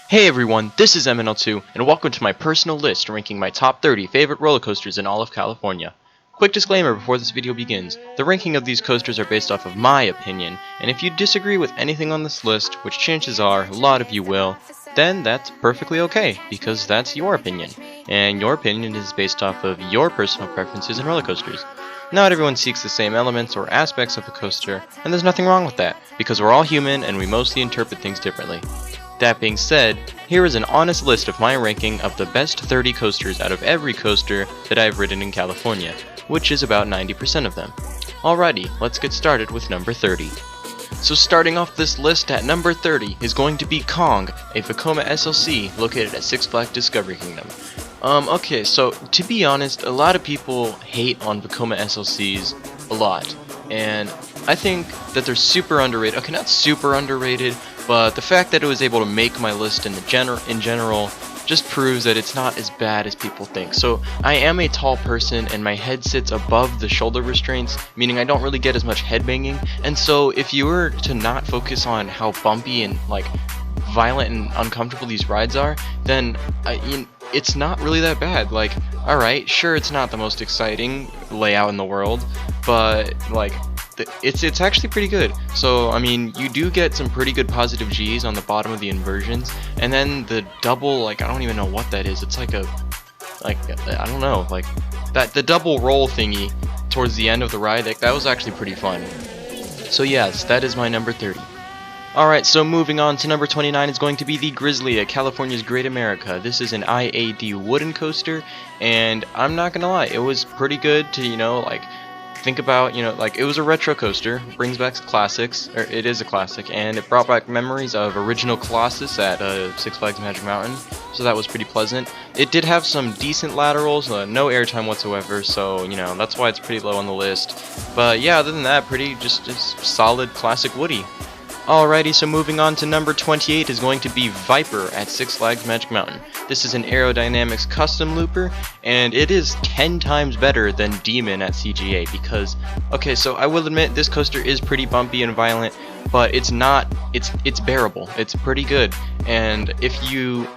Hey everyone, this is MNL2, and welcome to my personal list ranking my top 30 favorite roller coasters in all of California. Quick disclaimer before this video begins, the ranking of these coasters are based off of my opinion, and if you disagree with anything on this list, which chances are a lot of you will, then that's perfectly okay, because that's your opinion, and your opinion is based off of your personal preferences in roller coasters. Not everyone seeks the same elements or aspects of a coaster, and there's nothing wrong with that, because we're all human and we mostly interpret things differently. That being said, here is an honest list of my ranking of the best 30 coasters out of every coaster that I've ridden in California, which is about 90% of them. Alrighty, let's get started with number 30. So starting off this list at number 30 is going to be Kong, a Vekoma SLC located at Six Flags Discovery Kingdom. Okay, so to be honest, a lot of people hate on Vekoma SLCs a lot, and I think that they're super underrated. Okay, not super underrated, but the fact that it was able to make my list in general just proves that it's not as bad as people think. So I am a tall person and my head sits above the shoulder restraints, meaning I don't really get as much head banging. And so if you were to not focus on how bumpy and like violent and uncomfortable these rides are, then it's not really that bad. Like, alright, sure, it's not the most exciting layout in the world, but like it's actually pretty good. So I mean, you do get some pretty good positive G's on the bottom of the inversions, and then the double, like, I don't even know what that is. It's like I don't know, like that the double roll thingy towards the end of the ride. That was actually pretty fun. So yes, that is my number 30. Alright, so moving on to number 29 is going to be the Grizzly at California's Great America. This is an IAD wooden coaster, and I'm not gonna lie, it was pretty good to, like, think about, like, it was a retro coaster, brings back classics, or it is a classic, and it brought back memories of original Colossus at Six Flags Magic Mountain, so that was pretty pleasant. It did have some decent laterals, no airtime whatsoever, so, that's why it's pretty low on the list. But yeah, other than that, just solid classic Woody. Alrighty, so moving on to number 28 is going to be Viper at Six Flags Magic Mountain. This is an aerodynamics custom looper, and it is 10 times better than Demon at CGA because, okay, so I will admit this coaster is pretty bumpy and violent, but it's bearable. It's pretty good, and if you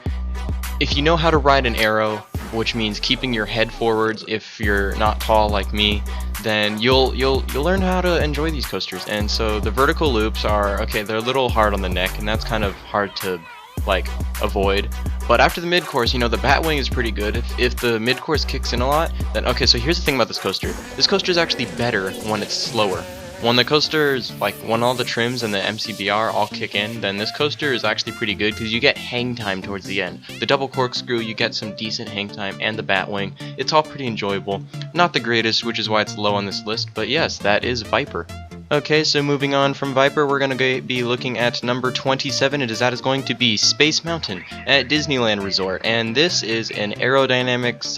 know how to ride an aero, which means keeping your head forwards if you're not tall like me, then you'll learn how to enjoy these coasters. And so the vertical loops are, okay, they're a little hard on the neck, and that's kind of hard to like avoid. But after the mid-course, the Batwing is pretty good. If the mid-course kicks in a lot, then okay, so here's the thing about this coaster. This coaster is actually better when it's slower. When the coaster's, like, when all the trims and the MCBR all kick in, then this coaster is actually pretty good because you get hang time towards the end. The double corkscrew, you get some decent hang time, and the Batwing. It's all pretty enjoyable. Not the greatest, which is why it's low on this list, but yes, that is Viper. Okay, so moving on from Viper, we're going to be looking at number 27. That is going to be Space Mountain at Disneyland Resort, and this is an aerodynamics,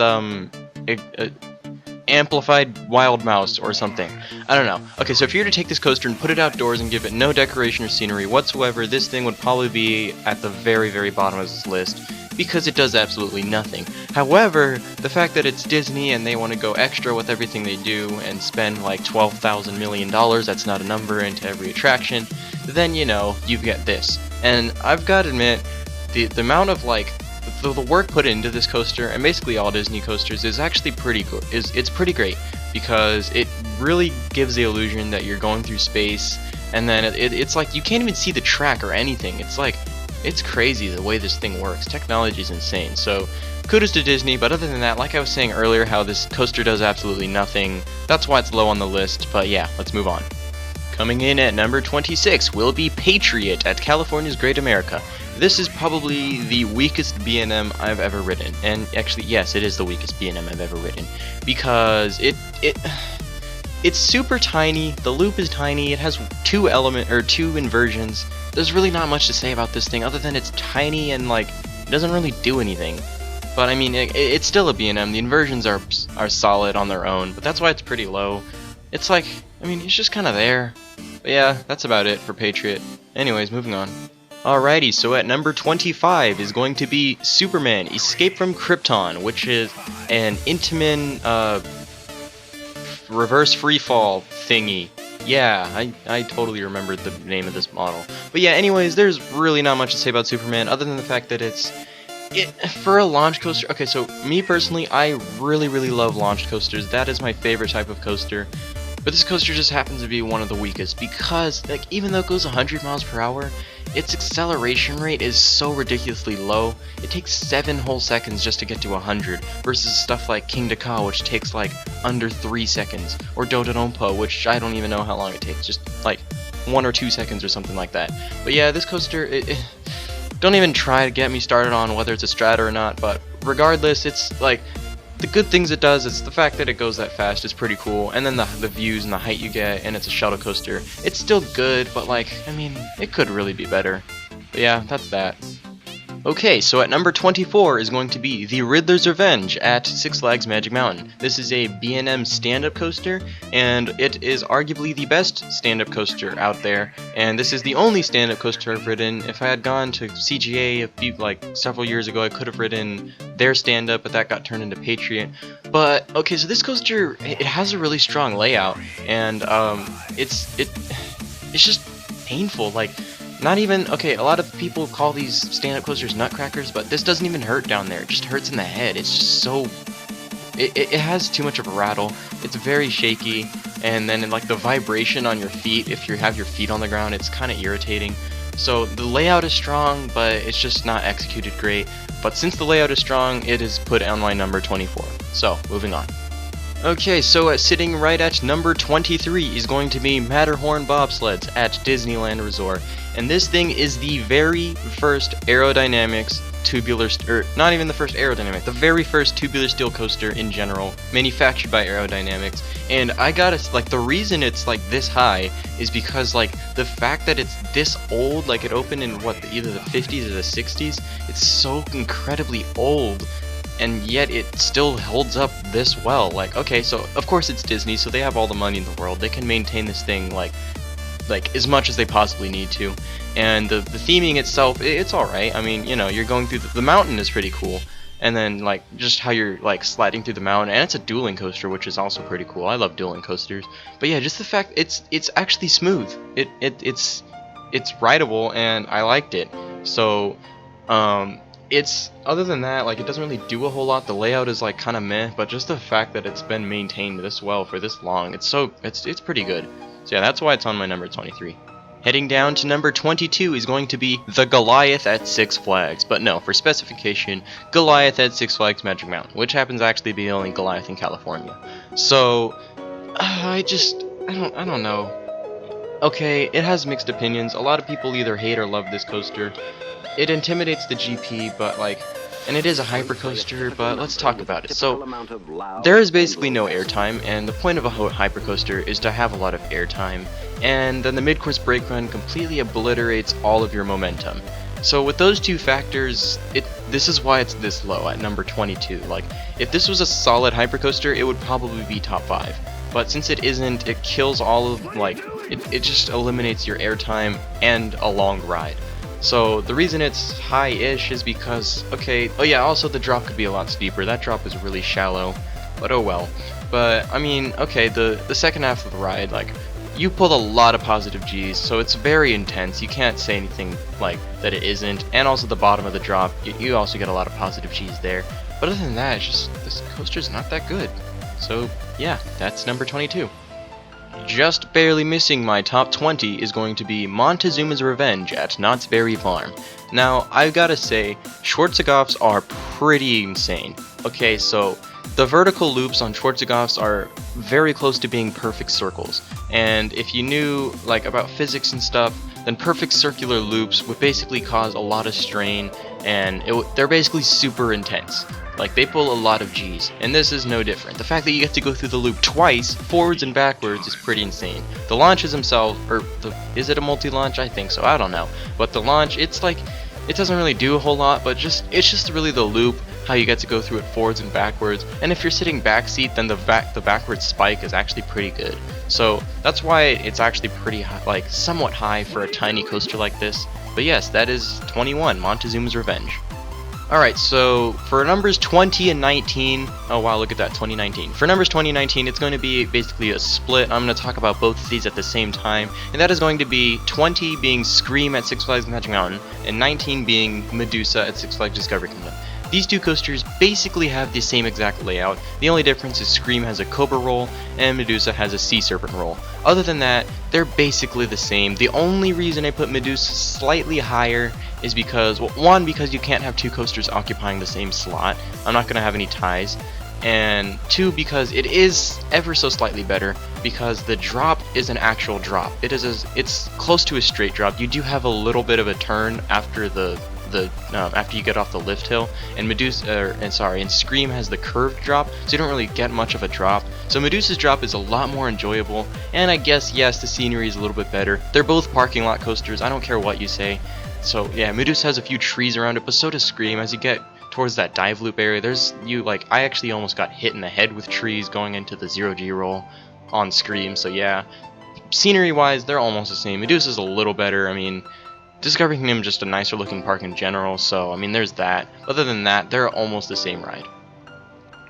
amplified wild mouse or something. I don't know. Okay, so if you were to take this coaster and put it outdoors and give it no decoration or scenery whatsoever, this thing would probably be at the very, very bottom of this list because it does absolutely nothing. However, the fact that it's Disney and they want to go extra with everything they do and spend like $12,000 million, that's not a number, into every attraction, then you get this. And I've got to admit, the amount of the work put into this coaster, and basically all Disney coasters, is actually pretty good. It's pretty great because it really gives the illusion that you're going through space, and then it's like you can't even see the track or anything. It's crazy the way this thing works. Technology is insane. So kudos to Disney, but other than that, like I was saying earlier, how this coaster does absolutely nothing. That's why it's low on the list. But yeah, let's move on. Coming in at number 26 will be Patriot at California's Great America. This is probably the weakest B&M I've ever ridden, and actually, yes, it is the weakest B&M I've ever ridden, because it's super tiny. The loop is tiny. It has two inversions. There's really not much to say about this thing other than it's tiny and it doesn't really do anything. But I mean, it's still a B&M. The inversions are solid on their own, but that's why it's pretty low. It's it's just kind of there. But yeah, that's about it for Patriot. Anyways, moving on. Alrighty, so at number 25 is going to be Superman Escape from Krypton, which is an Intamin reverse freefall thingy. Yeah, I totally remembered the name of this model. But yeah, anyways, there's really not much to say about Superman other than the fact that it for a launch coaster. Okay, so me personally, I really love launch coasters. That is my favorite type of coaster. But this coaster just happens to be one of the weakest because, like, even though it goes 100 miles per hour, its acceleration rate is so ridiculously low. It takes 7 whole seconds just to get to 100 versus stuff like King Dakar, which takes like under 3 seconds, or Dodonpa, which I don't even know how long it takes, just like 1 or 2 seconds or something like that. But yeah, this coaster, don't even try to get me started on whether it's a strata or not, but regardless, it's like, the good things it does is the fact that it goes that fast is pretty cool, and then the views and the height you get, and it's a shuttle coaster. It's still good, but like, I mean, it could really be better. But yeah, that's that. Okay, so at number 24 is going to be the Riddler's Revenge at Six Flags Magic Mountain. This is a B&M stand-up coaster, and it is arguably the best stand-up coaster out there. And this is the only stand-up coaster I've ridden. If I had gone to CGA several years ago, I could have ridden their stand-up, but that got turned into Patriot. But okay, so this coaster, it has a really strong layout, and it's just painful. Like, not even, okay, a lot of people call these stand-up coasters nutcrackers, but this doesn't even hurt down there. It just hurts in the head. It's just so, it has too much of a rattle. It's very shaky, and then like the vibration on your feet, if you have your feet on the ground, it's kind of irritating. So the layout is strong, but it's just not executed great. But since the layout is strong, it is put on my number 24. So, moving on. Okay, so sitting right at number 23 is going to be Matterhorn bobsleds at Disneyland Resort. And this thing is the very first aerodynamics tubular, not even the first aerodynamic, the very first tubular steel coaster in general, manufactured by Aerodynamics. And I gotta, like, the reason it's like this high is because, like, the fact that it's this old, like it opened in what, either the 50s or the 60s, it's so incredibly old, and yet it still holds up this well. Like, okay, so of course it's Disney, so they have all the money in the world, they can maintain this thing like as much as they possibly need to. And the theming itself, it's alright. I mean, you know, you're going through the mountain is pretty cool, and then like just how you're like sliding through the mountain, and it's a dueling coaster, which is also pretty cool. I love dueling coasters. But yeah, just the fact it's actually smooth. It's rideable, and I liked it. So it's, other than that, like, it doesn't really do a whole lot. The layout is like kind of meh, but just the fact that it's been maintained this well for this long, it's pretty good. So yeah, that's why it's on my number 23. Heading down to number 22 is going to be the Goliath at Six Flags. But no, for specification, Goliath at Six Flags Magic Mountain, which happens to actually be the only Goliath in California. So, I don't know. Okay, it has mixed opinions. A lot of people either hate or love this coaster. It intimidates the GP, but like, and it is a hypercoaster, but let's talk about it. So, there is basically no airtime, and the point of a hypercoaster is to have a lot of airtime, and then the mid-course brake run completely obliterates all of your momentum. So with those two factors, this is why it's this low at number 22. Like, if this was a solid hypercoaster, it would probably be top 5. But since it isn't, it kills all of, like, it just eliminates your airtime and a long ride. So the reason it's high-ish is because, okay, oh yeah, also the drop could be a lot steeper. That drop is really shallow, but oh well. But I mean, okay, the second half of the ride, like, you pull a lot of positive G's, so it's very intense. You can't say anything like that it isn't. And also the bottom of the drop, you also get a lot of positive G's there. But other than that, it's just, this coaster's not that good. So yeah, that's number 22. Just barely missing my top 20 is going to be Montezuma's Revenge at Knott's Berry Farm. Now, I've gotta say, Schwarzenegger's are pretty insane. Okay, so the vertical loops on Schwarzenegger's are very close to being perfect circles. And if you knew like about physics and stuff, then perfect circular loops would basically cause a lot of strain, and they're basically super intense. Like, they pull a lot of G's, and this is no different. The fact that you get to go through the loop twice, forwards and backwards, is pretty insane. The launches themselves, is it a multi-launch? I think so, I don't know. But the launch, it's like, it doesn't really do a whole lot, but it's just really the loop, how you get to go through it forwards and backwards. And if you're sitting backseat, then the backward spike is actually pretty good. So that's why it's actually pretty high, like somewhat high for a tiny coaster like this. But yes, that is 21, Montezuma's Revenge. Alright, so for numbers 20 and 19, oh wow, look at that, 2019. For numbers 2019, it's going to be basically a split. I'm going to talk about both of these at the same time, and that is going to be 20 being Scream at Six Flags Magic Mountain, and 19 being Medusa at Six Flags Discovery Kingdom. These two coasters basically have the same exact layout. The only difference is Scream has a Cobra roll and Medusa has a Sea Serpent roll. Other than that, they're basically the same. The only reason I put Medusa slightly higher is because, well, one, because you can't have two coasters occupying the same slot. I'm not going to have any ties. And two, because it is ever so slightly better, because the drop is an actual drop. It's close to a straight drop. You do have a little bit of a turn after after you get off the lift hill, and and Scream has the curved drop, so you don't really get much of a drop. So Medusa's drop is a lot more enjoyable, and I guess yes, the scenery is a little bit better. They're both parking lot coasters. I don't care what you say. So yeah, Medusa has a few trees around it, but so does Scream. As you get towards that dive loop area, I actually almost got hit in the head with trees going into the 0G roll on Scream. So yeah, scenery wise, they're almost the same. Medusa's a little better. I mean, Discovery Kingdom just a nicer looking park in general, so I mean there's that. Other than that, they're almost the same ride.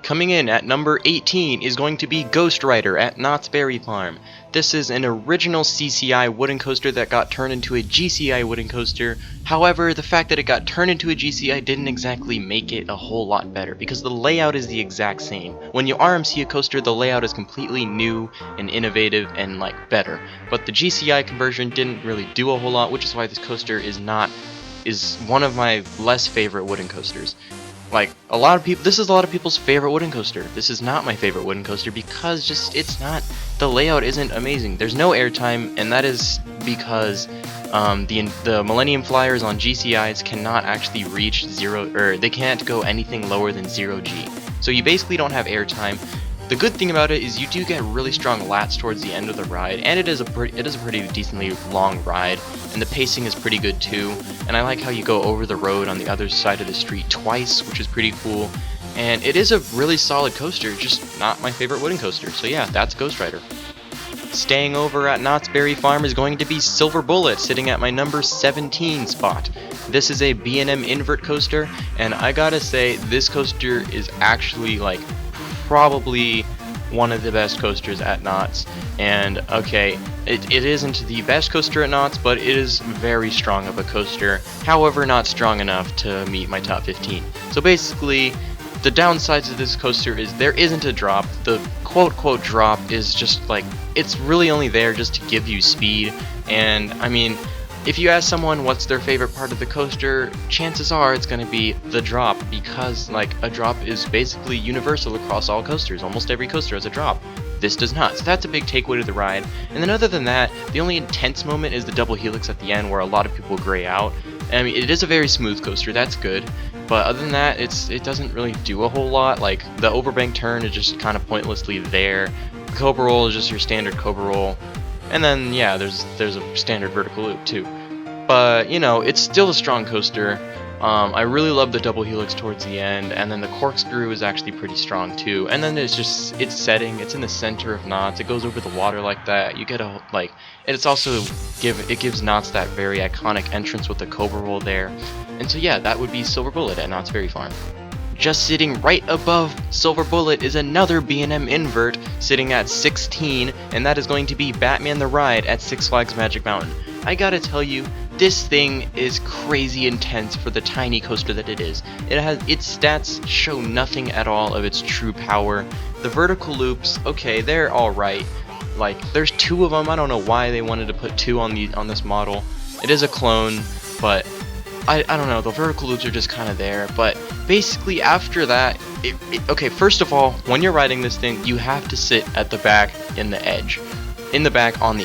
Coming in at number 18 is going to be Ghost Rider at Knott's Berry Farm. This is an original CCI wooden coaster that got turned into a GCI wooden coaster. However, the fact that it got turned into a GCI didn't exactly make it a whole lot better, because the layout is the exact same. When you RMC a coaster, the layout is completely new and innovative and better. But the GCI conversion didn't really do a whole lot, which is why this coaster is one of my less favorite wooden coasters. Like, this is a lot of people's favorite wooden coaster. This is not my favorite wooden coaster because the layout isn't amazing. There's no airtime, and that is because the Millennium Flyers on GCIs cannot actually reach they can't go anything lower than 0G. So you basically don't have airtime. The good thing about it is you do get really strong lats towards the end of the ride, and it is a pretty decently long ride, and the pacing is pretty good too. And I like how you go over the road on the other side of the street twice, which is pretty cool. And it is a really solid coaster, just not my favorite wooden coaster. So yeah, that's Ghost Rider. Staying over at Knott's Berry Farm is going to be Silver Bullet, sitting at my number 17 spot. This is a B&M invert coaster, and I gotta say, this coaster is actually probably one of the best coasters at Knott's. And okay, it isn't the best coaster at Knott's, but it is very strong of a coaster. However, not strong enough to meet my top 15. So basically, the downsides of this coaster is there isn't a drop. The quote drop is just it's really only there just to give you speed. And I mean, if you ask someone what's their favorite part of the coaster, chances are it's going to be the drop, because a drop is basically universal across all coasters. Almost every coaster has a drop. This does not, so that's a big takeaway to the ride. And then other than that, the only intense moment is the double helix at the end, where a lot of people gray out. I mean, it is a very smooth coaster, that's good, but other than that, it doesn't really do a whole lot. The overbank turn is just kind of pointlessly there. The Cobra roll is just your standard Cobra roll. And then, yeah, there's a standard vertical loop too. But, it's still a strong coaster. I really love the double helix towards the end, and then the corkscrew is actually pretty strong too. And then it's setting, it's in the center of Knott's, it goes over the water like that. You get it's also gives Knott's that very iconic entrance with the Cobra roll there. And so yeah, that would be Silver Bullet at Knott's Berry Farm. Just sitting right above Silver Bullet is another B&M invert, sitting at 16, and that is going to be Batman the Ride at Six Flags Magic Mountain. I gotta tell you, this thing is crazy intense for the tiny coaster that it is. Its stats show nothing at all of its true power. The vertical loops, okay, they're alright. There's two of them. I don't know why they wanted to put two on this model. It is a clone, but I don't know, the vertical loops are just kind of there. But basically after that, okay, first of all, when you're riding this thing, you have to sit at the back on the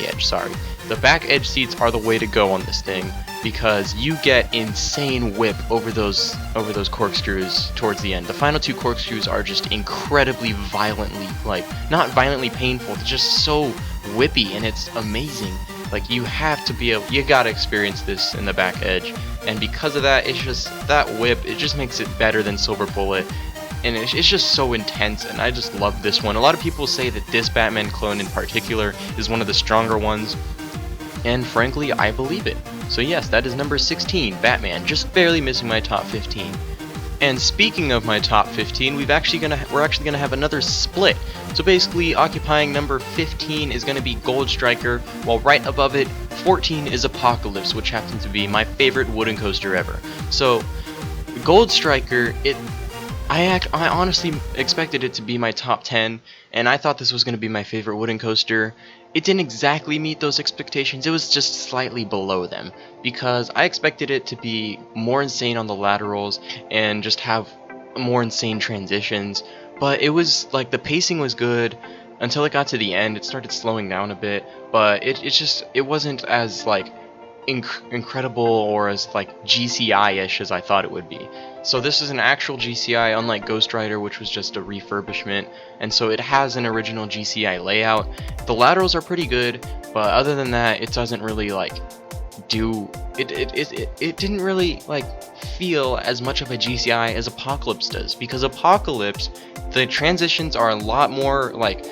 edge, sorry. The back edge seats are the way to go on this thing, because you get insane whip over those corkscrews towards the end. The final two corkscrews are just incredibly violently, not violently painful, they're just so whippy, and it's amazing. You gotta experience this in the back edge, and because of that, it's just, that whip, it just makes it better than Silver Bullet, and it's just so intense, and I just love this one. A lot of people say that this Batman clone in particular is one of the stronger ones, and frankly, I believe it. So yes, that is number 16, Batman, just barely missing my top 15. And speaking of my top 15, we're actually gonna have another split. So basically, occupying number 15 is gonna be Gold Striker, while right above it, 14 is Apocalypse, which happens to be my favorite wooden coaster ever. So, Gold Striker, I honestly expected it to be my top 10, and I thought this was gonna be my favorite wooden coaster. It didn't exactly meet those expectations, it was just slightly below them, because I expected it to be more insane on the laterals and just have more insane transitions, but it was like the pacing was good until it got to the end. It started slowing down a bit, but it wasn't as like incredible or as like GCI-ish as I thought it would be. So this is an actual GCI, unlike Ghost Rider, which was just a refurbishment, and so it has an original GCI layout. The laterals are pretty good, but other than that, it doesn't really like do it didn't really like feel as much of a GCI as Apocalypse does, because Apocalypse, the transitions are a lot more like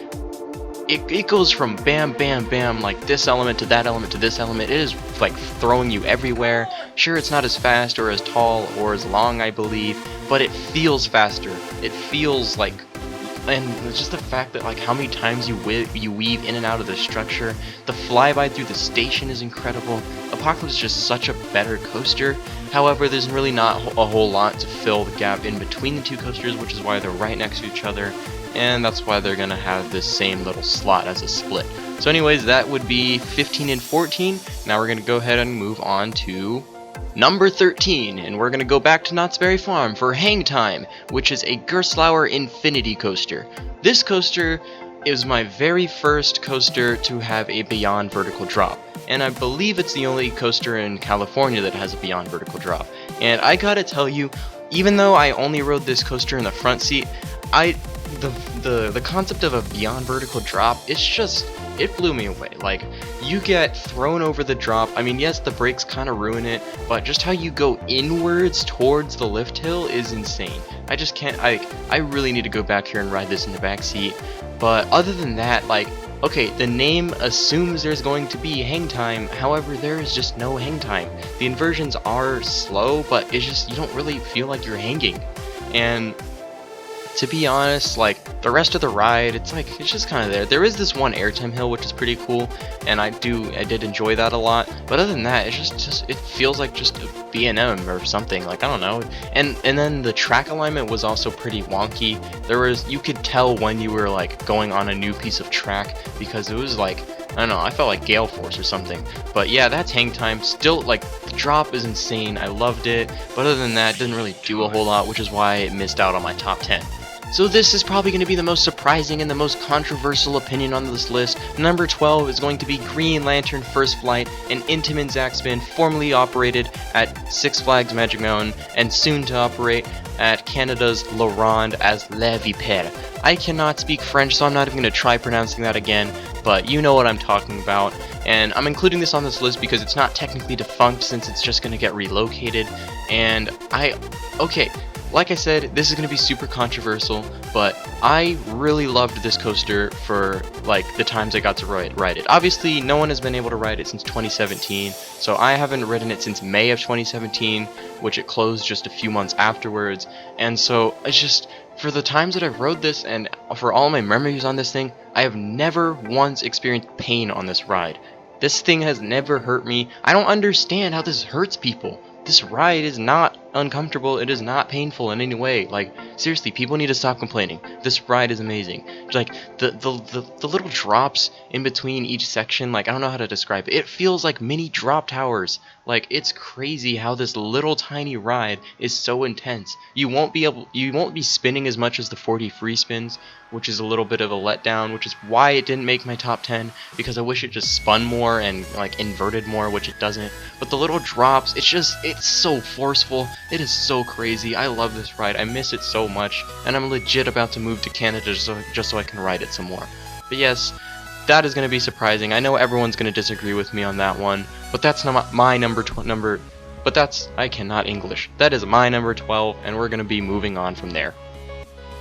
it goes from bam bam bam, like this element to that element to this element. It is like throwing you everywhere. Sure, it's not as fast or as tall or as long, I believe, but it feels faster. It feels like, and it's just the fact that like how many times you weave in and out of the structure. The flyby through the station is incredible. Apocalypse is just such a better coaster. However, there's really not a whole lot to fill the gap in between the two coasters, which is why they're right next to each other, and that's why they're gonna have this same little slot as a split. So anyways, that would be 15 and 14. Now we're gonna go ahead and move on to number 13, and we're gonna go back to Knott's Berry Farm for Hang Time, which is a Gerstlauer Infinity coaster. This coaster is my very first coaster to have a Beyond vertical drop, and I believe it's the only coaster in California that has a Beyond vertical drop. And I gotta tell you, even though I only rode this coaster in the front seat, the concept of a Beyond vertical drop, it blew me away. Like, you get thrown over the drop. I mean, yes, the brakes kind of ruin it, but just how you go inwards towards the lift hill is insane. I just can't, I really need to go back here and ride this in the back seat. But other than that, like, okay, the name assumes there's going to be hang time, however, there is just no hang time. The inversions are slow, but it's just, you don't really feel like you're hanging. And to be honest, like, the rest of the ride, it's just kind of there. There is this one airtime hill, which is pretty cool, and I did enjoy that a lot. But other than that, it's just it feels like just a B&M or something. Like, I don't know. And then the track alignment was also pretty wonky. You could tell when you were like going on a new piece of track, because it was like, I don't know, I felt like Gale Force or something. But yeah, that's hang time. Still, like, the drop is insane. I loved it. But other than that, it didn't really do a whole lot, which is why it missed out on my top 10. So this is probably going to be the most surprising and the most controversial opinion on this list. Number 12 is going to be Green Lantern First Flight, an Intamin Zaxbin formerly operated at Six Flags Magic Mountain and soon to operate at Canada's La Ronde as Le Vipère. I cannot speak French, so I'm not even going to try pronouncing that again, but you know what I'm talking about. And I'm including this on this list because it's not technically defunct, since it's just going to get relocated. And okay, like I said, this is going to be super controversial, but I really loved this coaster for like the times I got to ride it. Obviously, no one has been able to ride it since 2017, so I haven't ridden it since May of 2017, which it closed just a few months afterwards. And so it's just, for the times that I've rode this and for all my memories on this thing, I have never once experienced pain on this ride. This thing has never hurt me. I don't understand how this hurts people. This ride is not uncomfortable, it is not painful in any way. Like, seriously, people need to stop complaining. This ride is amazing. Like, the little drops in between each section, like, I don't know how to describe it. It feels like mini drop towers. Like, it's crazy how this little tiny ride is so intense. You won't be spinning as much as the 40 free spins, which is a little bit of a letdown, which is why it didn't make my top 10, because I wish it just spun more and like inverted more, which it doesn't. But the little drops, it's so forceful. It is so crazy. I love this ride. I miss it so much, and I'm legit about to move to Canada just so I can ride it some more. But yes, that is going to be surprising. I know everyone's going to disagree with me on that one, but that's not my I cannot English. That is my number 12, and we're going to be moving on from there.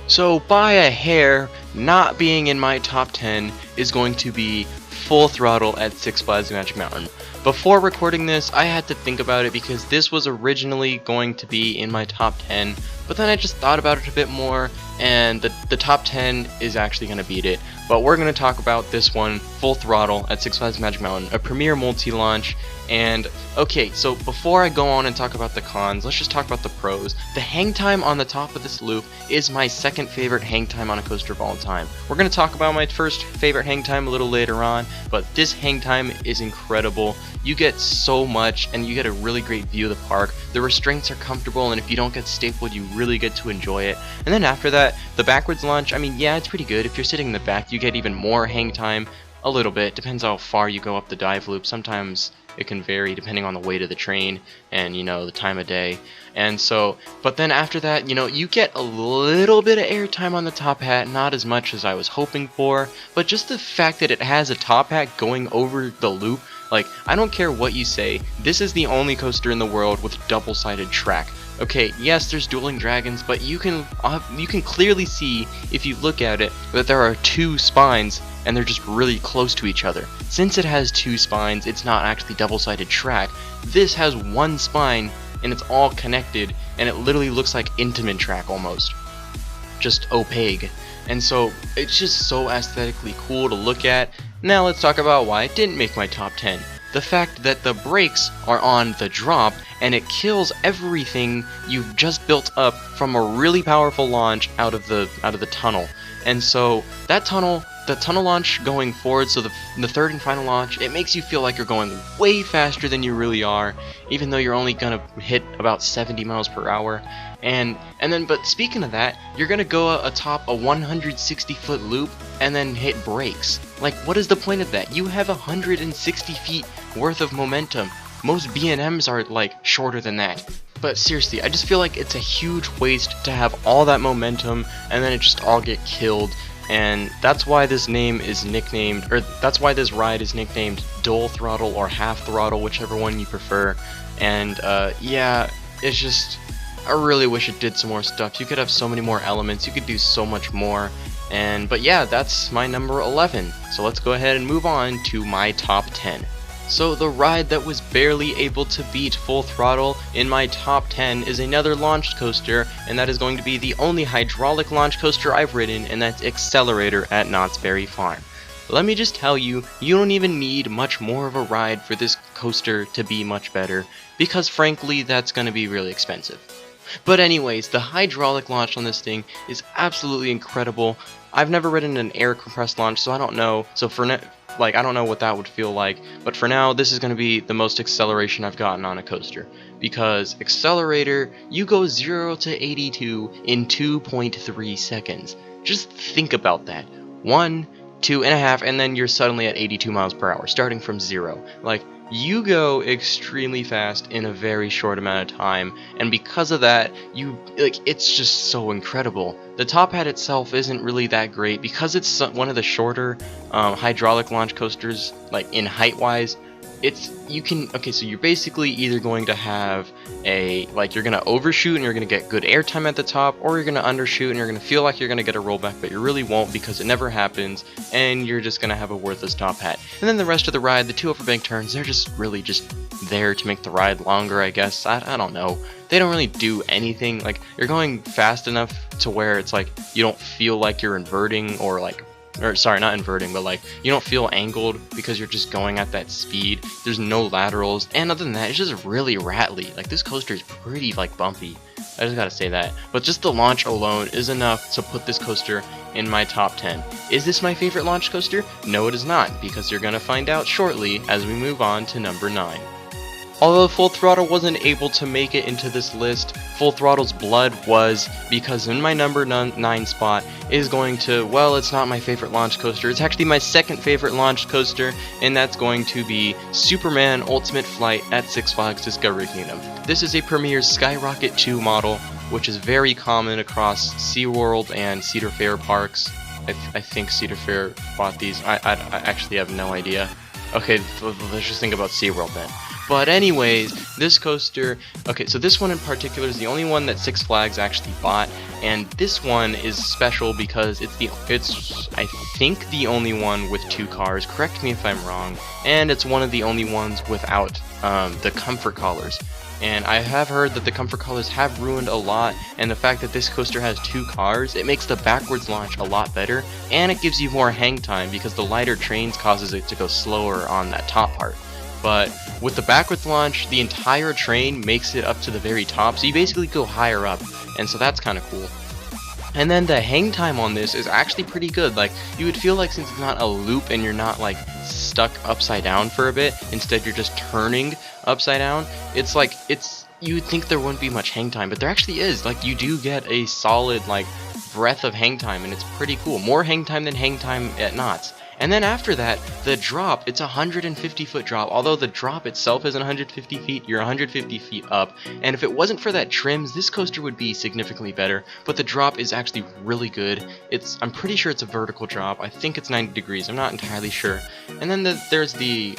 So by a hair, not being in my top 10 is going to be Full Throttle at Six Flags Magic Mountain. Before recording this, I had to think about it because this was originally going to be in my top 10, But then I just thought about it a bit more, and the top 10 is actually going to beat it. But we're going to talk about this one, Full Throttle at Six Flags Magic Mountain, a premier multi-launch. And okay, so before I go on and talk about the cons, let's just talk about the pros. The hang time on the top of this loop is my second favorite hang time on a coaster of all time. We're going to talk about my first favorite hang time a little later on, but this hang time is incredible. You get so much, and you get a really great view of the park. The restraints are comfortable, and if you don't get stapled, you really get to enjoy it. And then after that, the backwards launch, I mean, yeah, it's pretty good. If you're sitting in the back, you get even more hang time. A little bit, depends how far you go up the dive loop. Sometimes it can vary depending on the weight of the train and, you know, the time of day. And so, but then after that, you know, you get a little bit of air time on the top hat, not as much as I was hoping for, but just the fact that it has a top hat going over the loop, like, I don't care what you say, this is the only coaster in the world with double-sided track. Okay, yes, there's dueling dragons, but you can clearly see, if you look at it, that there are two spines, and they're just really close to each other. Since it has two spines, it's not actually double-sided track. This has one spine, and it's all connected, and it literally looks like intimate track almost. Just opaque. And so, it's just so aesthetically cool to look at. Now let's talk about why it didn't make my top 10. The fact that the brakes are on the drop, and it kills everything you've just built up from a really powerful launch out of the tunnel. And so that tunnel, the tunnel launch going forward, so the third and final launch, it makes you feel like you're going way faster than you really are, even though you're only gonna hit about 70 miles per hour. And then, but speaking of that, you're gonna go atop a 160-foot loop and then hit brakes. Like, what is the point of that? You have 160 feet worth of momentum. Most B&Ms are like shorter than that. But seriously, I just feel like it's a huge waste to have all that momentum and then it just all get killed. And that's why this name is nicknamed, or that's why this ride is nicknamed Dual Throttle or Half Throttle, whichever one you prefer. And yeah, it's just, I really wish it did some more stuff. You could have so many more elements, you could do so much more. But yeah, that's my number 11. So let's go ahead and move on to my top 10. So the ride that was barely able to beat Full Throttle in my top 10 is another launch coaster, and that is going to be the only hydraulic launch coaster I've ridden, and that's Accelerator at Knott's Berry Farm. Let me just tell you, you don't even need much more of a ride for this coaster to be much better, because frankly, that's going to be really expensive. But anyways, the hydraulic launch on this thing is absolutely incredible. I've never ridden an air compressed launch, so I don't know. So for I don't know what that would feel like, but for now, this is going to be the most acceleration I've gotten on a coaster. Because Accelerator, you go 0 to 82 in 2.3 seconds. Just think about that. 1, 2.5, and then you're suddenly at 82 miles per hour, starting from 0. Like, you go extremely fast in a very short amount of time, and because of that, it's just so incredible. The top hat itself isn't really that great because it's one of the shorter hydraulic launch coasters, like in height wise. So you're basically either going to have you're going to overshoot and you're going to get good airtime at the top, or you're going to undershoot and you're going to feel like you're going to get a rollback, but you really won't because it never happens, and you're just going to have a worthless top hat. And then the rest of the ride, the 2 overbank turns, they're just really just there to make the ride longer, I guess. I don't know. They don't really do anything. Like, you're going fast enough to where it's like you don't feel like you're inverting or sorry, not inverting, but like you don't feel angled because you're just going at that speed. There's no laterals, and other than that, it's just really rattly. Like, this coaster is pretty like bumpy. I just gotta say that. But just the launch alone is enough to put this coaster in my top 10. Is this my favorite launch coaster? No, it is not, because you're gonna find out shortly as we move on to number 9. Although Full Throttle wasn't able to make it into this list, Full Throttle's blood was, because in my number 9 spot is going to, well, it's not my favorite launch coaster, it's actually my second favorite launch coaster, and that's going to be Superman Ultimate Flight at Six Flags Discovery Kingdom. This is a Premier Skyrocket 2 model, which is very common across SeaWorld and Cedar Fair parks. I think Cedar Fair bought these. I actually have no idea. Okay, let's just think about SeaWorld then. But anyways, this coaster, okay, so this one in particular is the only one that Six Flags actually bought, and this one is special because it's I think the only one with 2 cars, correct me if I'm wrong, and it's one of the only ones without the comfort collars. And I have heard that the comfort collars have ruined a lot, and the fact that this coaster has 2 cars, it makes the backwards launch a lot better, and it gives you more hang time because the lighter trains causes it to go slower on that top part. But with the backwards launch, the entire train makes it up to the very top, so you basically go higher up, and so that's kind of cool. And then the hang time on this is actually pretty good. Like, you would feel like since it's not a loop and you're not like stuck upside down for a bit, instead you're just turning upside down, it's like, you would think there wouldn't be much hang time, but there actually is. Like, you do get a solid like breadth of hang time, and it's pretty cool. More hang time than hang time at knots. And then after that, the drop, it's a 150-foot drop. Although the drop itself isn't 150 feet, you're 150 feet up. And if it wasn't for that trims, this coaster would be significantly better. But the drop is actually really good. I'm pretty sure it's a vertical drop. I think it's 90 degrees. I'm not entirely sure. And then there's the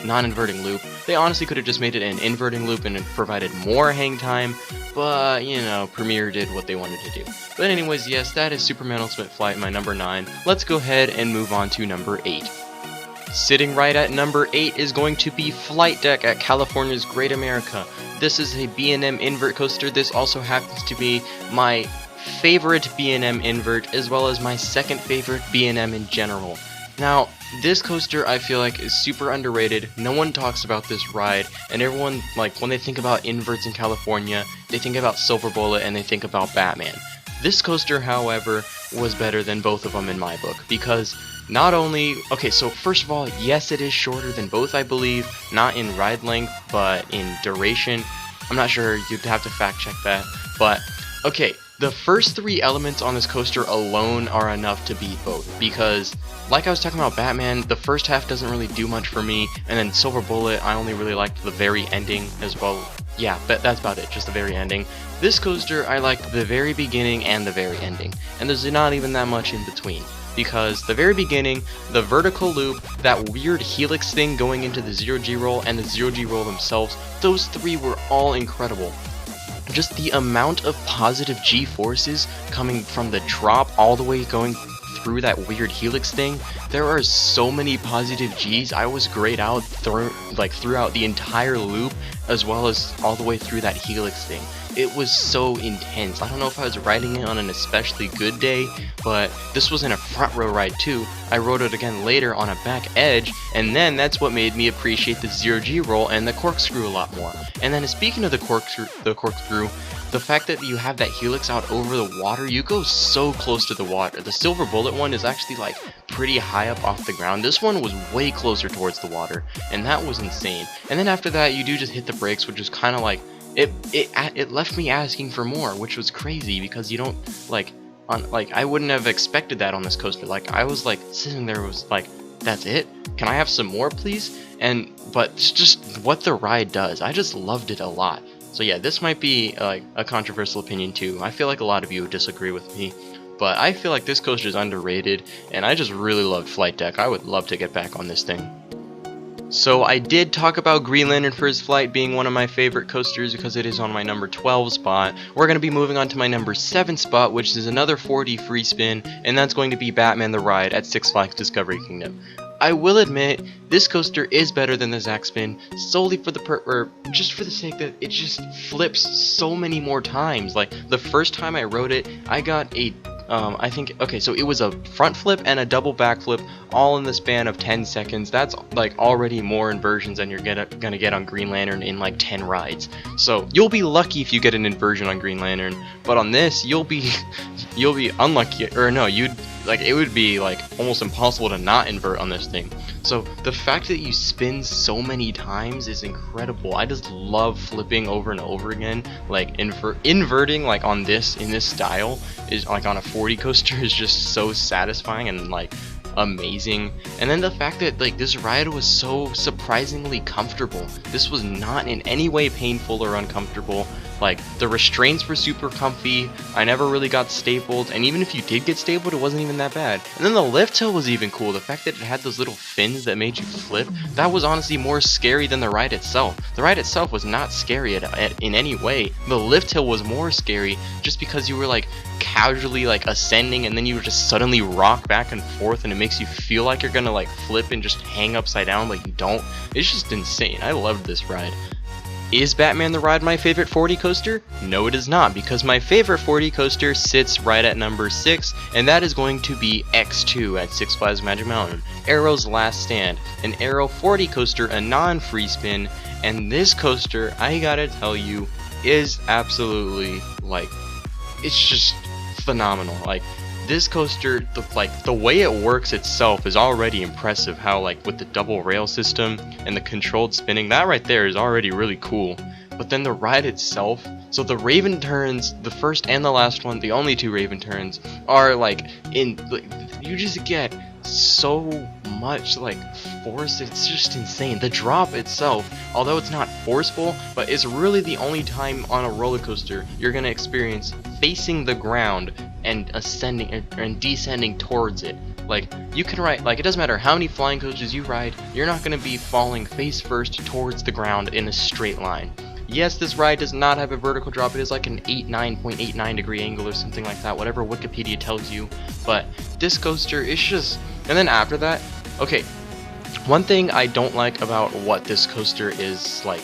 non-inverting loop. They honestly could have just made it an inverting loop and it provided more hang time. But, you know, Premiere did what they wanted to do. But anyways, yes, that is Super Metal Spit Flight, my number 9. Let's go ahead and move on to number 8. Sitting right at number 8 is going to be Flight Deck at California's Great America. This is a B&M invert coaster. This also happens to be my favorite B&M invert, as well as my second favorite B&M in general. Now, this coaster I feel like is super underrated. No one talks about this ride, and everyone, like, when they think about inverts in California, they think about Silver Bullet and they think about Batman. This coaster, however, was better than both of them in my book, because not only, okay, so first of all, yes, it is shorter than both, I believe, not in ride length, but in duration. I'm not sure, you'd have to fact check that, but, okay, the first 3 elements on this coaster alone are enough to beat both, because, like I was talking about Batman, the first half doesn't really do much for me, and then Silver Bullet, I only really liked the very ending as well. Yeah, that's about it, just the very ending. This coaster, I like the very beginning and the very ending, and there's not even that much in between. Because the very beginning, the vertical loop, that weird helix thing going into the 0G roll, and the 0G roll themselves, those 3 were all incredible. Just the amount of positive G-forces coming from the drop all the way going through that weird helix thing, there are so many positive G's. I was grayed out throughout the entire loop, as well as all the way through that helix thing. It was so intense. I don't know if I was riding it on an especially good day, but this was in a front row ride too. I rode it again later on a back edge, and then that's what made me appreciate the 0G roll and the corkscrew a lot more. And then speaking of the corkscrew, the fact that you have that helix out over the water, you go so close to the water. The Silver Bullet one is actually like pretty high up off the ground. This one was way closer towards the water, and that was insane. And then after that, you do just hit the brakes, which is kind of like, it left me asking for more, which was crazy because you don't I wouldn't have expected that on this coaster. Like, I was like sitting there, was like, that's it? Can I have some more, please? But it's just what the ride does. I just loved it a lot. So yeah, this might be like a controversial opinion too. I feel like a lot of you would disagree with me, but I feel like this coaster is underrated, and I just really loved Flight Deck. I would love to get back on this thing. So I did talk about Green Lantern First Flight being one of my favorite coasters because it is on my number 12 spot. We're going to be moving on to my number 7 spot, which is another 4D free spin, and that's going to be Batman the Ride at Six Flags Discovery Kingdom. I will admit, this coaster is better than the Zack Spin, solely for just for the sake that it just flips so many more times. Like, the first time I rode it, I got a so it was a front flip and a double back flip all in the span of 10 seconds. That's like already more inversions than you're gonna get on Green Lantern in like 10 rides. So you'll be lucky if you get an inversion on Green Lantern, but on this you'll be unlucky, or no, it would be like almost impossible to not invert on this thing. So the fact that you spin so many times is incredible. I just love flipping over and over again. Like inverting like in this style is like on a 40 coaster is just so satisfying, and like amazing. And then the fact that like this ride was so surprisingly comfortable. This was not in any way painful or uncomfortable. Like the restraints were super comfy. I never really got stapled, and even if you did get stapled, it wasn't even that bad. And then the lift hill was even cool. The fact that it had those little fins that made you flip, that was honestly more scary than the ride itself. The ride itself was not scary in any way. The lift hill was more scary just because you were like casually like ascending, and then you would just suddenly rock back and forth, and it makes you feel like you're gonna like flip and just hang upside down, but you don't. It's just insane. I loved this ride. Is Batman the Ride my favorite 4D coaster? No, it is not, because my favorite 4D coaster sits right at number 6, and that is going to be X2 at Six Flags Magic Mountain, Arrow's Last Stand, an Arrow 4D coaster, a non-free spin, and this coaster, I gotta tell you, is absolutely, like, it's just phenomenal. Like, this coaster, the way it works itself is already impressive. How like with the double rail system and the controlled spinning, that right there is already really cool. But then the ride itself, so the Raven turns, the first and the last one, the only two Raven turns, are like you just get so much like force. It's just insane. The drop itself, although it's not forceful, but it's really the only time on a roller coaster you're gonna experience facing the ground and ascending and descending towards it. Like you can ride, like it doesn't matter how many flying coasters you ride, you're not gonna be falling face first towards the ground in a straight line. Yes, this ride does not have a vertical drop. It is like an 9.89 degree angle or something like that, whatever Wikipedia tells you. But this coaster is just, and then after that, okay, one thing I don't like about what this coaster is like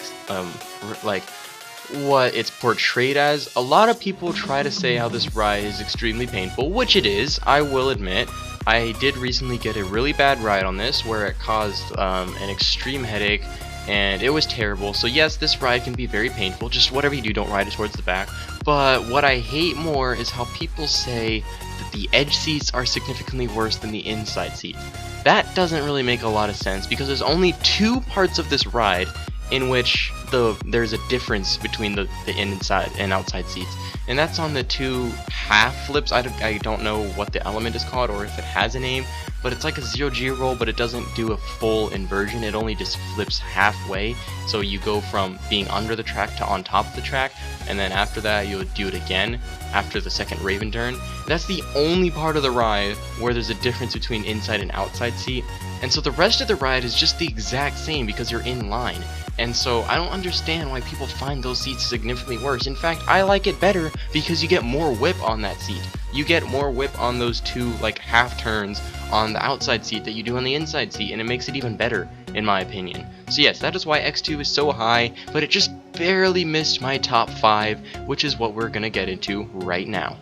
what it's portrayed as, a lot of people try to say how this ride is extremely painful, which it is, I will admit. I did recently get a really bad ride on this where it caused an extreme headache, and it was terrible. So yes, this ride can be very painful. Just whatever you do, don't ride it towards the back. But what I hate more is how people say that the edge seats are significantly worse than the inside seats. That doesn't really make a lot of sense, because there's only two parts of this ride in which there's a difference between the inside and outside seats, and that's on the two half flips. I don't know what the element is called or if it has a name, but it's like a 0G roll, but it doesn't do a full inversion. It only just flips halfway, so you go from being under the track to on top of the track, and then after that you'll do it again after the second Raven turn. That's the only part of the ride where there's a difference between inside and outside seat, and so the rest of the ride is just the exact same because you're in line. And so I don't understand why people find those seats significantly worse. In fact, I like it better because you get more whip on that seat. You get more whip on those two like half turns on the outside seat that you do on the inside seat, and it makes it even better in my opinion. So yes, that is why X2 is so high, but it just barely missed my top 5, which is what we're gonna get into right now.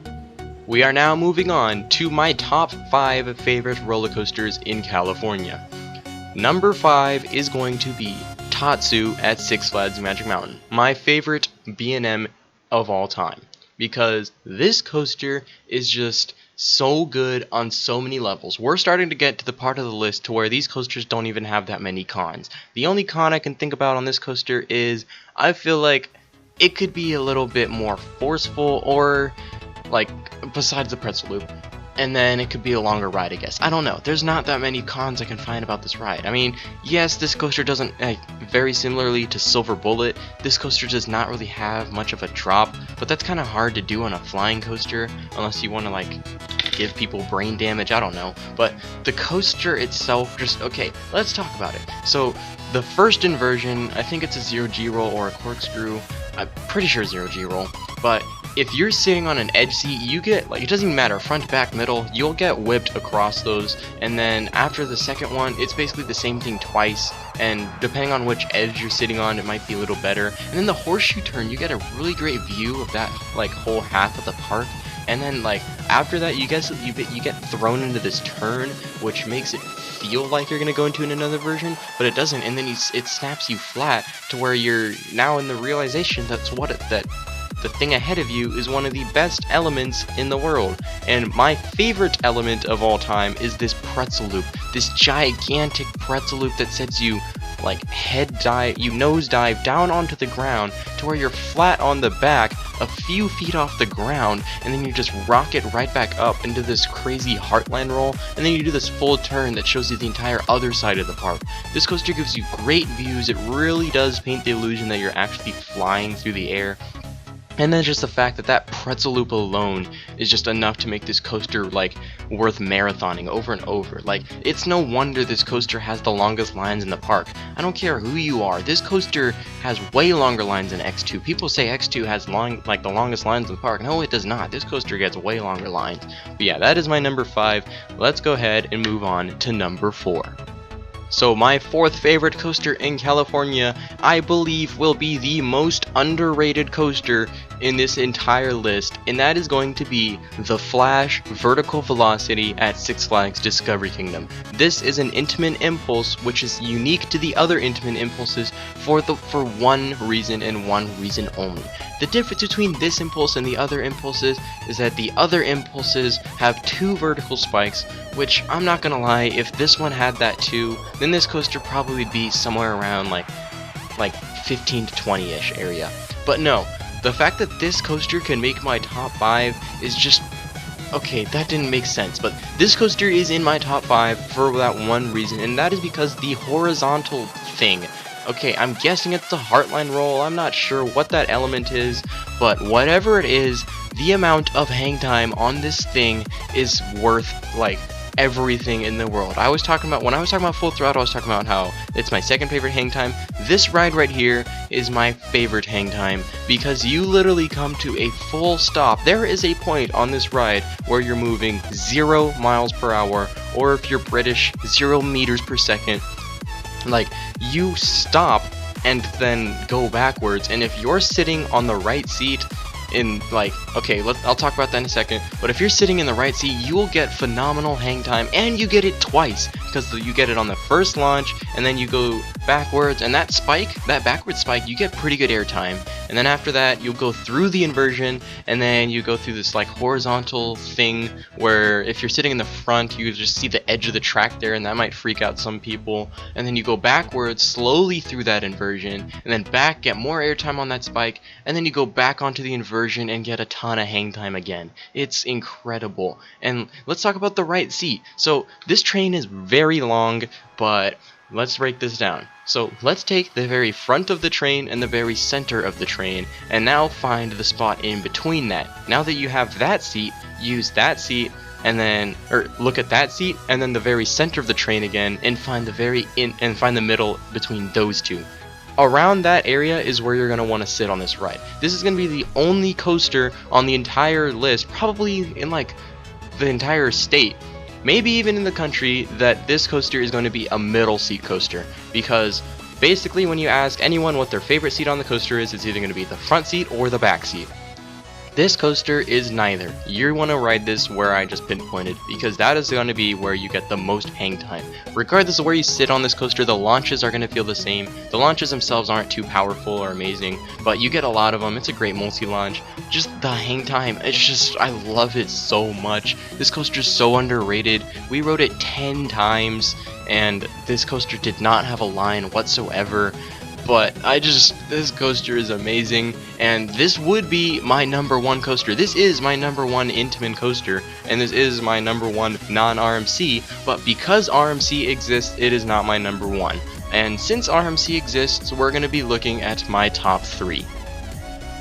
We are now moving on to my top 5 favorite roller coasters in California. Number 5 is going to be Tatsu at Six Flags Magic Mountain, my favorite B&M of all time, because this coaster is just so good on so many levels. We're starting to get to the part of the list to where these coasters don't even have that many cons. The only con I can think about on this coaster is I feel like it could be a little bit more forceful, or like besides the pretzel loop. And then it could be a longer ride, I guess. I don't know. There's not that many cons I can find about this ride. I mean, yes, this coaster doesn't, very similarly to Silver Bullet, this coaster does not really have much of a drop, but that's kind of hard to do on a flying coaster, unless you want to, like, give people brain damage, I don't know. But the coaster itself, just, okay, let's talk about it. So, the first inversion, I think it's a 0G roll or a corkscrew. I'm pretty sure 0G roll, but if you're sitting on an edge seat, you get, like, it doesn't even matter, front, back, middle, you'll get whipped across those. And then after the second one, it's basically the same thing twice, and depending on which edge you're sitting on, it might be a little better. And then the horseshoe turn, you get a really great view of that, like, whole half of the park. And then, like, after that, you get thrown into this turn, which makes it feel like you're gonna go into another version, but it doesn't. And then it snaps you flat to where you're now in the realization that the thing ahead of you is one of the best elements in the world. And my favorite element of all time is this pretzel loop, this gigantic pretzel loop that sets you like nose dive down onto the ground to where you're flat on the back, a few feet off the ground, and then you just rocket right back up into this crazy heartland roll, and then you do this full turn that shows you the entire other side of the park. This coaster gives you great views. It really does paint the illusion that you're actually flying through the air. And then just the fact that that pretzel loop alone is just enough to make this coaster like worth marathoning over and over. Like, it's no wonder this coaster has the longest lines in the park. I don't care who you are, this coaster has way longer lines than X2. People say X2 has the longest lines in the park. No, it does not. This coaster gets way longer lines. But yeah, that is my number 5. Let's go ahead and move on to number 4. So my 4th favorite coaster in California, I believe, will be the most underrated coaster in this entire list, and that is going to be the Flash Vertical Velocity at Six Flags Discovery Kingdom. This is an Intamin impulse which is unique to the other Intamin impulses for one reason and one reason only. The difference between this impulse and the other impulses is that the other impulses have 2 vertical spikes, which, I'm not gonna lie, if this one had that too, then this coaster probably would be somewhere around like 15 to 20-ish area. But no, the fact that this coaster can make my top 5 is just... okay, that didn't make sense, but this coaster is in my top 5 for that one reason, and that is because the horizontal thing. Okay, I'm guessing it's the Heartline roll. I'm not sure what that element is, but whatever it is, the amount of hang time on this thing is worth like everything in the world. When I was talking about Full Throttle, I was talking about how it's my 2nd favorite hang time. This ride right here is my favorite hang time because you literally come to a full stop. There is a point on this ride where you're moving 0 miles per hour, or if you're British, 0 meters per second. Like, you stop and then go backwards, and if you're sitting on the right seat in, like, okay, I'll talk about that in a second, but if you're sitting in the right seat, you will get phenomenal hang time, and you get it twice, because you get it on the first launch, and then you go backwards, and that backward spike, you get pretty good air time, and then after that, you'll go through the inversion, and then you go through this, like, horizontal thing, where if you're sitting in the front, you just see the edge of the track there, and that might freak out some people, and then you go backwards, slowly through that inversion, and then back, get more air time on that spike, and then you go back onto the inversion, and get a ton of hang time again. It's incredible. And let's talk about the right seat. So this train is very long, but let's break this down. So let's take the very front of the train and the very center of the train, and now find the spot in between that. Now that you have that seat, use that seat, and then, or look at that seat, and then the very center of the train again, and find the middle between those two. Around that area is where you're going to want to sit on this ride. This is going to be the only coaster on the entire list, probably in like the entire state, maybe even in the country, that this coaster is going to be a middle seat coaster. Because basically when you ask anyone what their favorite seat on the coaster is, it's either going to be the front seat or the back seat. This coaster is neither. You want to ride this where I just pinpointed, because that is going to be where you get the most hang time. Regardless of where you sit on this coaster, the launches are going to feel the same. The launches themselves aren't too powerful or amazing, but you get a lot of them. It's a great multi-launch. Just the hang time, it's just, I love it so much. This coaster is so underrated. We rode it 10 times, and this coaster did not have a line whatsoever. But this coaster is amazing, and this would be my number 1 coaster. This is my number 1 Intamin coaster, and this is my number 1 non-RMC, but because RMC exists, it is not my number 1. And since RMC exists, we're going to be looking at my top 3.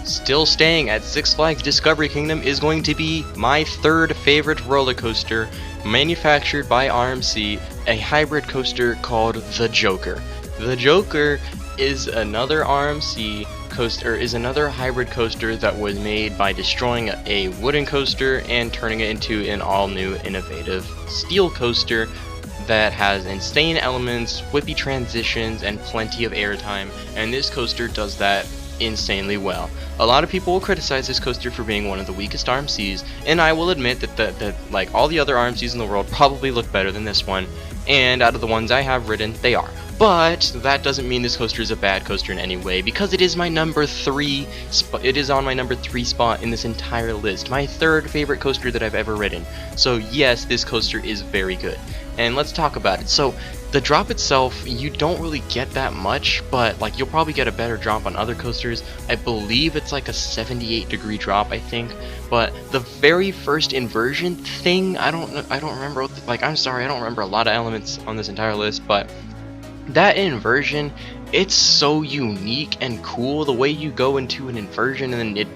Still staying at Six Flags Discovery Kingdom is going to be my 3rd favorite roller coaster, manufactured by RMC, a hybrid coaster called the Joker. The Joker is another RMC coaster, is another hybrid coaster that was made by destroying a wooden coaster and turning it into an all-new innovative steel coaster that has insane elements, whippy transitions, and plenty of airtime, and this coaster does that insanely well. A lot of people will criticize this coaster for being one of the weakest RMCs, and I will admit that like all the other RMCs in the world probably look better than this one, and out of the ones I have ridden, they are. But that doesn't mean this coaster is a bad coaster in any way, because it is my number 3 it is on my number 3 spot in this entire list, my 3rd favorite coaster that I've ever ridden. So yes, this coaster is very good. and let's talk about it. So the drop itself, you don't really get that much, but like you'll probably get a better drop on other coasters. I believe it's like a 78-degree drop, I think. But the very first inversion thing, I don't remember I'm sorry, I don't remember a lot of elements on this entire list, but that inversion, it's so unique and cool. The way you go into an inversion and then it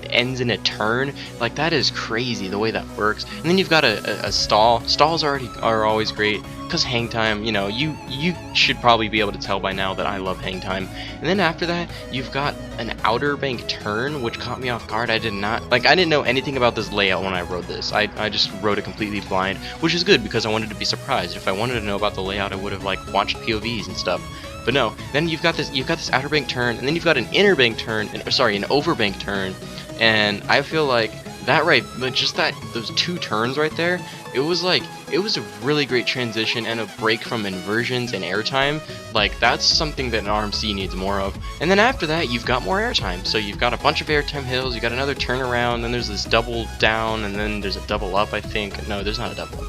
ends in a turn, like that is crazy the way that works. And then you've got a stall. Stalls are always great because hang time, you know, you should probably be able to tell by now that I love hang time. And then after that, you've got an outer bank turn, which caught me off guard. I didn't know anything about this layout when I wrote this. I just wrote it completely blind, which is good because I wanted to be surprised. If I wanted to know about the layout, I would have like watched POVs and stuff. But no, then you've got this outer bank turn, and then you've got an inner bank turn, an over bank turn, and I feel like that those two turns right there, it was a really great transition and a break from inversions and airtime. Like that's something that an RMC needs more of. And then after that, you've got more airtime. So you've got a bunch of airtime hills, you got another turnaround, then there's this double down, and then there's a double up, I think. No, there's not a double.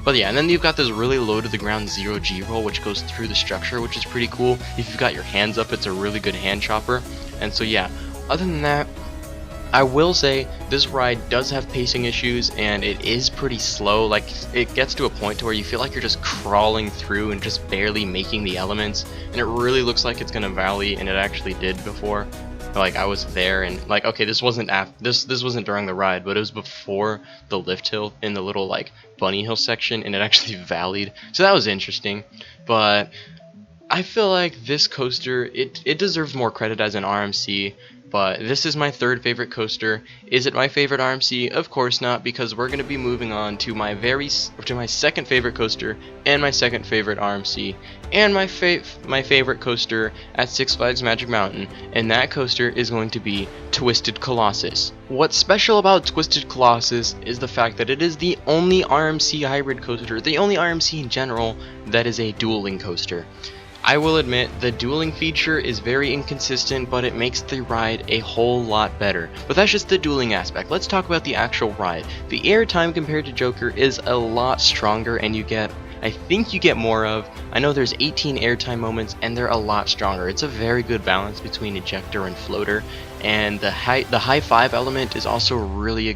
But yeah, and then you've got this really low to the ground 0G roll, which goes through the structure, which is pretty cool. If you've got your hands up, it's a really good hand chopper. And so yeah, other than that, I will say this ride does have pacing issues, and it is pretty slow. Like it gets to a point to where you feel like you're just crawling through and just barely making the elements, and it really looks like it's gonna valley, and it actually did before. Like I was there, and like, okay, this wasn't this wasn't during the ride, but it was before the lift hill in the little like bunny hill section, and it actually valleyed. So that was interesting. But I feel like this coaster, it deserves more credit as an RMC. But this is my third favorite coaster. Is it my favorite RMC? Of course not, because we're going to be moving on to my second favorite coaster and my second favorite RMC and my favorite coaster at Six Flags Magic Mountain, and that coaster is going to be Twisted Colossus. What's special about Twisted Colossus is the fact that it is the only RMC hybrid coaster, the only RMC in general that is a dueling coaster. I will admit, the dueling feature is very inconsistent, but it makes the ride a whole lot better. But that's just the dueling aspect. Let's talk about the actual ride. The airtime compared to Joker is a lot stronger, and I think you get more of. I know there's 18 airtime moments, and they're a lot stronger. It's a very good balance between ejector and floater, and the high five element is also really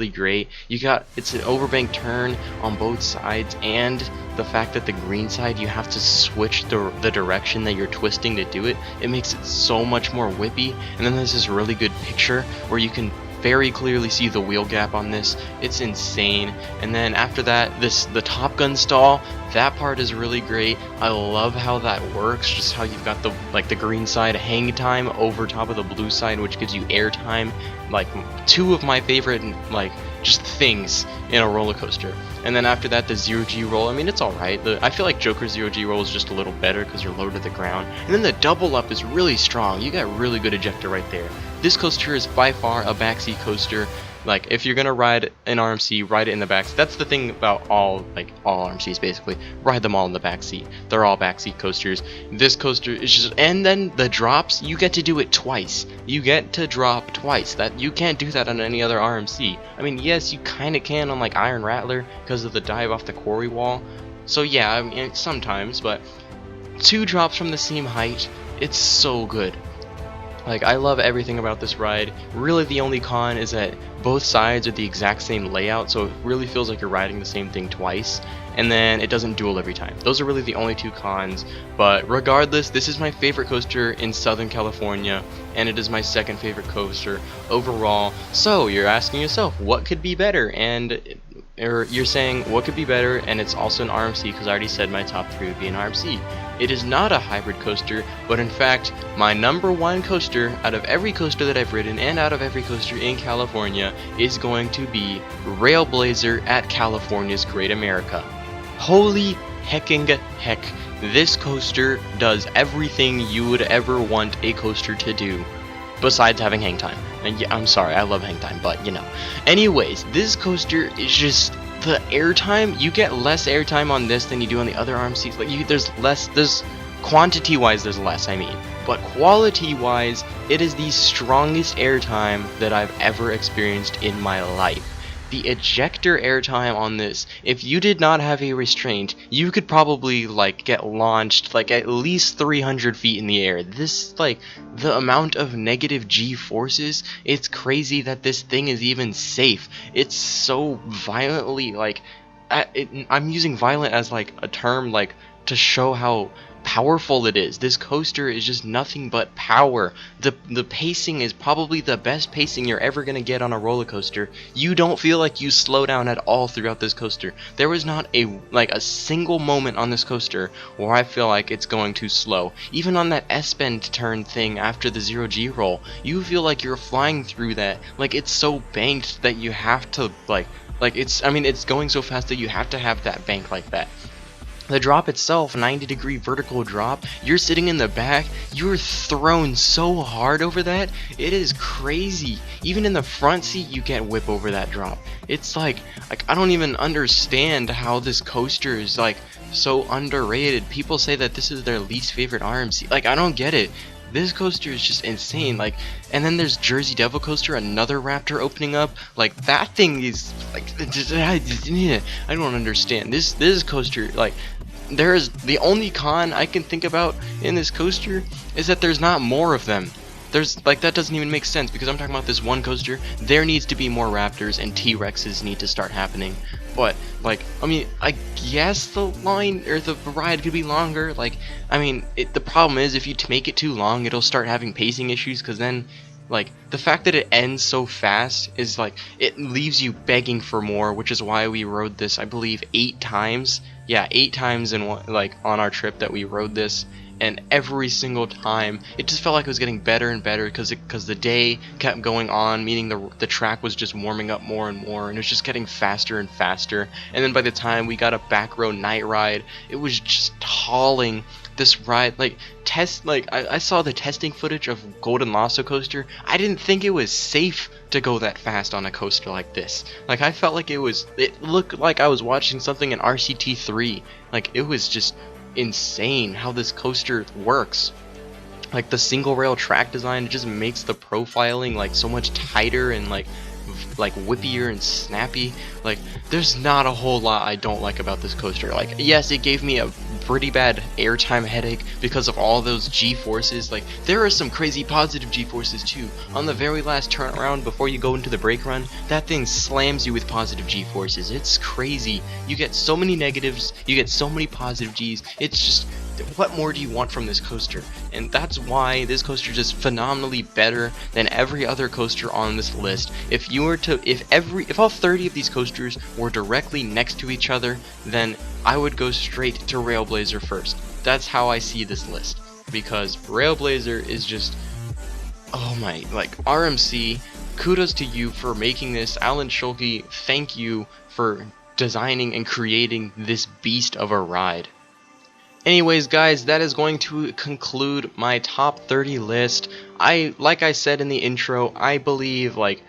great. It's an overbank turn on both sides, and the fact that the green side you have to switch the direction that you're twisting to do it, it makes it so much more whippy. And then there's this really good picture where you can very clearly see the wheel gap on this. It's insane. And then after that, the Top Gun stall, that part is really great. I love how that works, just how you've got the green side hang time over top of the blue side, which gives you air time. Like two of my favorite just things in a roller coaster. And then after that, the 0G roll, I mean, it's alright. I feel like Joker's 0G roll is just a little better because you're low to the ground. And then the double up is really strong. You got really good ejector right there. This coaster is by far a backseat coaster. Like, if you're gonna ride an RMC, ride it in the backseat. That's the thing about all RMCs, basically. Ride them all in the backseat. They're all backseat coasters. This coaster is just, and then the drops, you get to do it twice. You get to drop twice. That you can't do that on any other RMC. I mean, yes, you kind of can on like Iron Rattler because of the dive off the quarry wall. So yeah, I mean, sometimes, but two drops from the same height, it's so good. Like, I love everything about this ride. Really, the only con is that both sides are the exact same layout, so it really feels like you're riding the same thing twice, and then it doesn't duel every time. Those are really the only two cons, but regardless, this is my favorite coaster in Southern California, and it is my second favorite coaster overall. So, you're asking yourself, what could be better? Or you're saying, what could be better? And it's also an RMC, because I already said my top 3 would be an RMC. It is not a hybrid coaster, but in fact, my number one coaster out of every coaster that I've ridden and out of every coaster in California is going to be Railblazer at California's Great America. Holy hecking heck, this coaster does everything you would ever want a coaster to do, besides having hang time. And yeah, I'm sorry, I love hang time, but you know. Anyways, this coaster is just, the airtime, you get less airtime on this than you do on the other RMCs. Like, there's quantity-wise, there's less, I mean. But quality-wise, it is the strongest airtime that I've ever experienced in my life. the ejector airtime on this, if you did not have a restraint, you could probably like get launched like at least 300 feet in the air. This, like, the amount of negative G forces, it's crazy that this thing is even safe. It's so violently, like, I'm using violent as like a term like to show how powerful it is. This coaster is just nothing but power. The pacing is probably the best pacing you're ever gonna get on a roller coaster. You don't feel like you slow down at all throughout this coaster. There was not a single moment on this coaster where I feel like it's going too slow. Even on that S-bend turn thing after the 0G roll, you feel like you're flying through that. Like, it's so banked that you have to it's, I mean, it's going so fast that you have to have that bank like that. The drop itself, 90-degree vertical drop, you're sitting in the back, you're thrown so hard over that, it is crazy. Even in the front seat, you get whip over that drop. It's like I don't even understand how this coaster is like so underrated. People say that this is their least favorite RMC. Like, I don't get it. This coaster is just insane. Like, and then there's Jersey Devil Coaster, another Raptor opening up. Like, that thing is like, I don't understand. This coaster, like, there's the only con I can think about in this coaster is that there's not more of them. There's, like, that doesn't even make sense, because I'm talking about this one coaster. There needs to be more Raptors and T-Rexes need to start happening. But, like, I mean, I guess the line or the ride could be longer. Like, I mean, the problem is if you make it too long, it'll start having pacing issues, because then, like, the fact that it ends so fast is like, it leaves you begging for more, which is why we rode this, I believe, 8 times. Yeah, 8 times in one, like, on our trip that we rode this. And every single time it just felt like it was getting better and better, because the day kept going on, meaning the track was just warming up more and more, and it was just getting faster and faster. And then by the time we got a back row night ride, it was just hauling. This ride, like, I saw the testing footage of Golden Lasso Coaster. I didn't think it was safe to go that fast on a coaster like this. Like, I felt like it looked like I was watching something in RCT3. Like, it was just insane how this coaster works. Like, the single rail track design, it just makes the profiling like so much tighter and like whippier and snappy. Like, there's not a whole lot I don't like about this coaster. Like, yes, it gave me a pretty bad airtime headache because of all those G-forces. Like, there are some crazy positive G-forces too. On the very last turnaround before you go into the brake run, that thing slams you with positive G-forces. It's crazy. You get so many negatives, you get so many positive Gs. It's just, what more do you want from this coaster? And that's why this coaster is just phenomenally better than every other coaster on this list. If all 30 of these coasters were directly next to each other, then I would go straight to Railblazer first. That's how I see this list, because Railblazer is just, oh my, like, RMC, kudos to you for making this. Alan Schulke, thank you for designing and creating this beast of a ride. Anyways, guys, that is going to conclude my top 30 list. Like I said in the intro, I believe, like,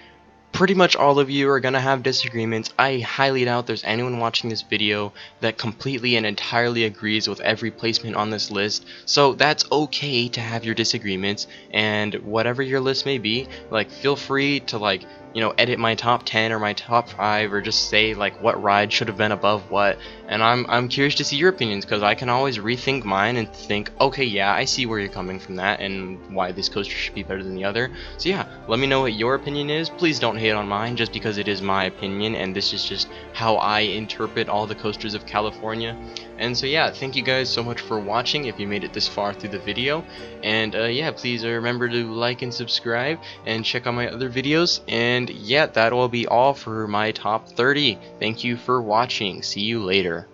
pretty much all of you are gonna have disagreements. I highly doubt there's anyone watching this video that completely and entirely agrees with every placement on this list. So that's okay to have your disagreements, and whatever your list may be, like, feel free to, like, you know, edit my top 10 or my top 5, or just say like what ride should have been above what. And I'm curious to see your opinions, because I can always rethink mine and think, okay, yeah, I see where you're coming from that and why this coaster should be better than the other. So yeah, let me know what your opinion is. Please don't hate on mine just because it is my opinion, and this is just how I interpret all the coasters of California. And so yeah, thank you guys so much for watching if you made it this far through the video. And yeah, please remember to like and subscribe and check out my other videos. And yeah, that will be all for my top 30. Thank you for watching. See you later.